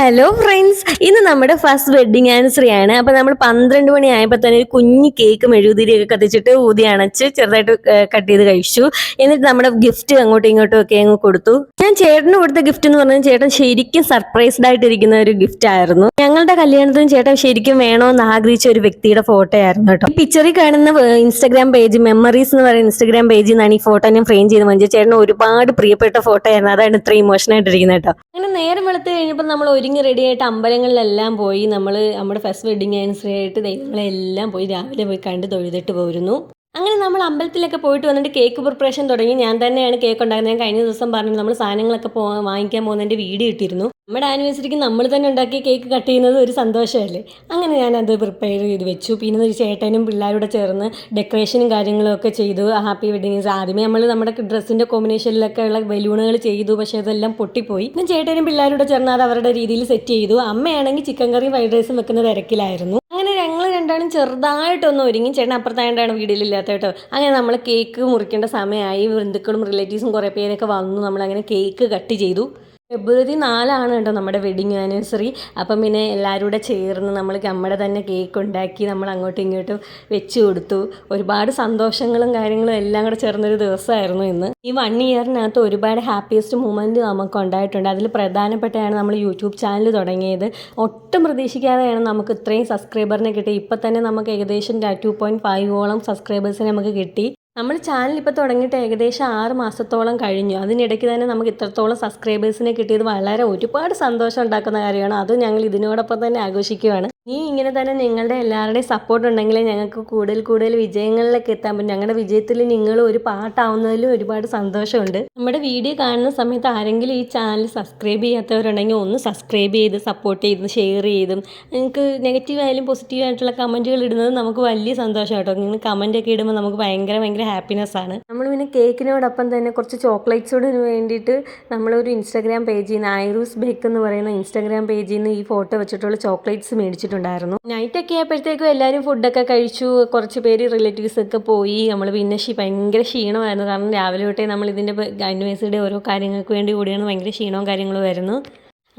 Hello friends, ഇന്ന് നമ്മുടെ first wedding anniversary ആണ്. അപ്പൊ നമ്മൾ 12 മണിയായപ്പോൾ തന്നെ ഒരു കുഞ്ഞു കേക്ക് മെഴുകുതിരിയൊക്കെ കത്തിച്ചിട്ട് ഊതി അണച്ച് ചെറുതായിട്ട് കട്ട് ചെയ്ത് കഴിച്ചു. എന്നിട്ട് നമ്മുടെ ഗിഫ്റ്റ് അങ്ങോട്ടും ഇങ്ങോട്ടും ഒക്കെ അങ്ങ് കൊടുത്തു. ഞാൻ ചേട്ടന് കൊടുത്ത ഗിഫ്റ്റ് എന്ന് പറഞ്ഞാൽ ചേട്ടൻ ശരിക്കും സർപ്രൈസ്ഡ് ആയിട്ടിരിക്കുന്ന ഒരു ഗിഫ്റ്റ് ആയിരുന്നു. ഞങ്ങളുടെ കല്യാണത്തിന് ചേട്ടൻ ശരിക്കും വേണോന്ന് ആഗ്രഹിച്ച ഒരു വ്യക്തിയുടെ ഫോട്ടോ ആയിരുന്നു കേട്ടോ. ഈ പിക്ചറിൽ കാണുന്ന ഇൻസ്റ്റാഗ്രാം പേജ് മെമ്മറീസ് എന്ന് പറയുന്ന ഇൻസ്റ്റാഗ്രാം പേജിൽ നിന്നാണ് ഈ ഫോട്ടോ ഞാൻ ഫ്രെയിം ചെയ്ത് വാങ്ങിച്ചത്. ചേട്ടന് ഒരുപാട് പ്രിയപ്പെട്ട ഫോട്ടോ ആയിരുന്നു, അതാണ് ഇത്ര ഇമോഷണൽ ആയിട്ടിരിക്കുന്നത് കേട്ടോ. അങ്ങനെ നേരം വെളുത്ത് കഴിഞ്ഞപ്പോൾ നമ്മൾ ഒരുങ്ങി റെഡി ആയിട്ട് അമ്പലങ്ങളിലെല്ലാം പോയി. നമ്മൾ നമ്മുടെ ഫസ്റ്റ് വെഡിങ് ആനിവേഴ്സറി ആയിട്ട് ദൈവങ്ങളെല്ലാം പോയി രാവിലെ പോയി കണ്ട് തൊഴുതിട്ട് പോരുന്നു. അങ്ങനെ നമ്മൾ അമ്പലത്തിലൊക്കെ പോയിട്ട് വന്നിട്ട് കേക്ക് പ്രിപ്പറേഷൻ തുടങ്ങി. ഞാൻ തന്നെയാണ് കേക്ക് ഉണ്ടാക്കുന്നത്. ഞാൻ കഴിഞ്ഞ ദിവസം പറഞ്ഞു നമ്മൾ സാധനങ്ങളൊക്കെ വാങ്ങിക്കാൻ പോകുന്നതിൻ്റെ വീഡിയോ ഇട്ടിരുന്നു. നമ്മുടെ ആനിവേഴ്സറിക്ക് നമ്മൾ തന്നെ ഉണ്ടാക്കിയ കേക്ക് കട്ട് ചെയ്യുന്നത് ഒരു സന്തോഷമല്ലേ. അങ്ങനെ ഞാനത് പ്രിപ്പയർ ചെയ്ത് വെച്ചു. പിന്നെ ഒരു ചേട്ടനും പിള്ളേരോടെ ചേർന്ന് ഡെക്കറേഷനും കാര്യങ്ങളും ഒക്കെ ചെയ്തു. Happy wedding. ആദ്യമേ നമ്മൾ നമ്മുടെ ഡ്രസ്സിൻ്റെ കോമ്പിനേഷനിലൊക്കെ ഉള്ള ബലൂണുകൾ ചെയ്തു, പക്ഷേ അതെല്ലാം പൊട്ടിപ്പോയി. പിന്നെ ചേട്ടനും പിള്ളേരോടെ ചേർന്ന് അത് അവരുടെ രീതിയിൽ സെറ്റ് ചെയ്തു. അമ്മയാണെങ്കിൽ ചിക്കൻ കറിയും ഫ്രൈഡ് റൈസും വെക്കുന്ന തിരക്കിലായിരുന്നു. അങ്ങനെ ഞങ്ങൾ രണ്ടാളും ചെറുതായിട്ടൊന്നും ഒരുങ്ങി. ചേട്ടൻ അപ്പുറത്തായതുകൊണ്ടാണ് വീഡിയോയിലില്ലാത്ത കേട്ടോ. അങ്ങനെ നമ്മൾ കേക്ക് മുറിക്കേണ്ട സമയമായി. ബന്ധുക്കളും റിലേറ്റീവ്സും കുറേ പേരൊക്കെ വന്നു. നമ്മളങ്ങനെ കേക്ക് കട്ട് ചെയ്തു. ഫെബ്രുവരി 4 കേട്ടോ നമ്മുടെ വെഡിങ് ആനിവേഴ്സറി. അപ്പം പിന്നെ എല്ലാവരും കൂടെ ചേർന്ന് നമ്മൾ നമ്മുടെ തന്നെ കേക്ക് ഉണ്ടാക്കി നമ്മൾ അങ്ങോട്ടും ഇങ്ങോട്ടും വെച്ച് കൊടുത്തു. ഒരുപാട് സന്തോഷങ്ങളും കാര്യങ്ങളും എല്ലാം കൂടെ ചേർന്നൊരു ദിവസമായിരുന്നു ഇന്ന്. ഈ 1 ഇയറിനകത്ത് ഒരുപാട് ഹാപ്പിയസ്റ്റ് മൂമെൻറ്റ് നമുക്ക് ഉണ്ടായിട്ടുണ്ട്. അതിൽ പ്രധാനപ്പെട്ടതാണ് നമ്മൾ യൂട്യൂബ് ചാനൽ തുടങ്ങിയത്. ഒട്ടും പ്രതീക്ഷിക്കാതെയാണ് നമുക്ക് ഇത്രയും സബ്സ്ക്രൈബറിനെ കിട്ടി. ഇപ്പം തന്നെ നമുക്ക് ഏകദേശം 2.5 സബ്സ്ക്രൈബേഴ്സിനെ നമുക്ക് കിട്ടി. നമ്മൾ ചാനൽ ഇപ്പോൾ തുടങ്ങിയിട്ട് ഏകദേശം 6 മാസത്തോളം കഴിഞ്ഞു. അതിനിടയ്ക്ക് തന്നെ നമുക്ക് ഇത്രത്തോളം സബ്സ്ക്രൈബേഴ്സിനെ കിട്ടിയത് വളരെ ഒരുപാട് സന്തോഷം ഉണ്ടാക്കുന്ന കാര്യമാണ്. അത് ഞങ്ങൾ ഇതിനോടൊപ്പം തന്നെ ആഘോഷിക്കുകയാണ്. ഇങ്ങനെ തന്നെ നിങ്ങളുടെ എല്ലാവരുടെയും സപ്പോർട്ട് ഉണ്ടെങ്കിൽ ഞങ്ങൾക്ക് കൂടുതൽ വിജയങ്ങളിലേക്ക് എത്താൻ പറ്റും. ഞങ്ങളുടെ വിജയത്തിൽ നിങ്ങൾ ഒരു പാട്ടാവുന്നതിലും ഒരുപാട് സന്തോഷമുണ്ട്. നമ്മുടെ വീഡിയോ കാണുന്ന സമയത്ത് ആരെങ്കിലും ഈ ചാനൽ സബ്സ്ക്രൈബ് ചെയ്യാത്തവരുണ്ടെങ്കിൽ ഒന്ന് സബ്സ്ക്രൈബ് ചെയ്ത് സപ്പോർട്ട് ചെയ്ത് ഷെയർ ചെയ്തും നിങ്ങൾക്ക് നെഗറ്റീവ് ആയാലും പോസിറ്റീവ് ആയിട്ടുള്ള കമൻറ്റുകൾ ഇടുന്നത് നമുക്ക് വലിയ സന്തോഷം കേട്ടോ. നിങ്ങൾ കമൻറ്റൊക്കെ ഇടുമ്പോൾ നമുക്ക് ഭയങ്കര ഹാപ്പിനെസ് ആണ്. നമ്മൾ പിന്നെ കേക്കിനോടൊപ്പം തന്നെ കുറച്ച് ചോക്ലേറ്റ്സോട് വേണ്ടിയിട്ട് നമ്മളൊരു ഇൻസ്റ്റാഗ്രാം പേജിൽ നിന്ന് ഐറൂസ് ബേക്ക് എന്ന് പറയുന്ന ഇൻസ്റ്റാഗ്രാം പേജിൽ നിന്ന് ഈ ഫോട്ടോ വെച്ചിട്ടുള്ള ചോക്ലേറ്റ്സ് മേടിച്ചിട്ടുണ്ടായിരുന്നു. നൈറ്റൊക്കെ ആയപ്പോഴത്തേക്കും എല്ലാവരും ഫുഡൊക്കെ കഴിച്ചു. കുറച്ച് പേര് റിലേറ്റീവ്സ് ഒക്കെ പോയി. നമ്മൾ പിന്നെ ഭയങ്കര ക്ഷീണമായിരുന്നു. കാരണം രാവിലെ തൊട്ടേ നമ്മൾ ഇതിൻ്റെ ആനിവേഴ്സറിയുടെ ഓരോ കാര്യങ്ങൾക്ക് വേണ്ടി കൂടിയാണ്. ഭയങ്കര ക്ഷീണവും കാര്യങ്ങളും ആയിരുന്നു.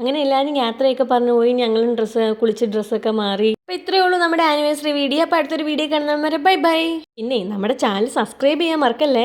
അങ്ങനെ എല്ലാവരും യാത്രയൊക്കെ പറഞ്ഞു പോയി. ഞങ്ങളും കുളിച്ച് ഡ്രസ്സൊക്കെ മാറി. അപ്പോൾ ഇത്രയേ ഉള്ളൂ നമ്മുടെ ആനിവേഴ്സറി വീഡിയോ. അപ്പോൾ അടുത്തൊരു വീഡിയോ കാണുന്നവരെ ബൈ. പിന്നെ നമ്മുടെ ചാനൽ സബ്സ്ക്രൈബ് ചെയ്യാൻ മറക്കല്ലേ.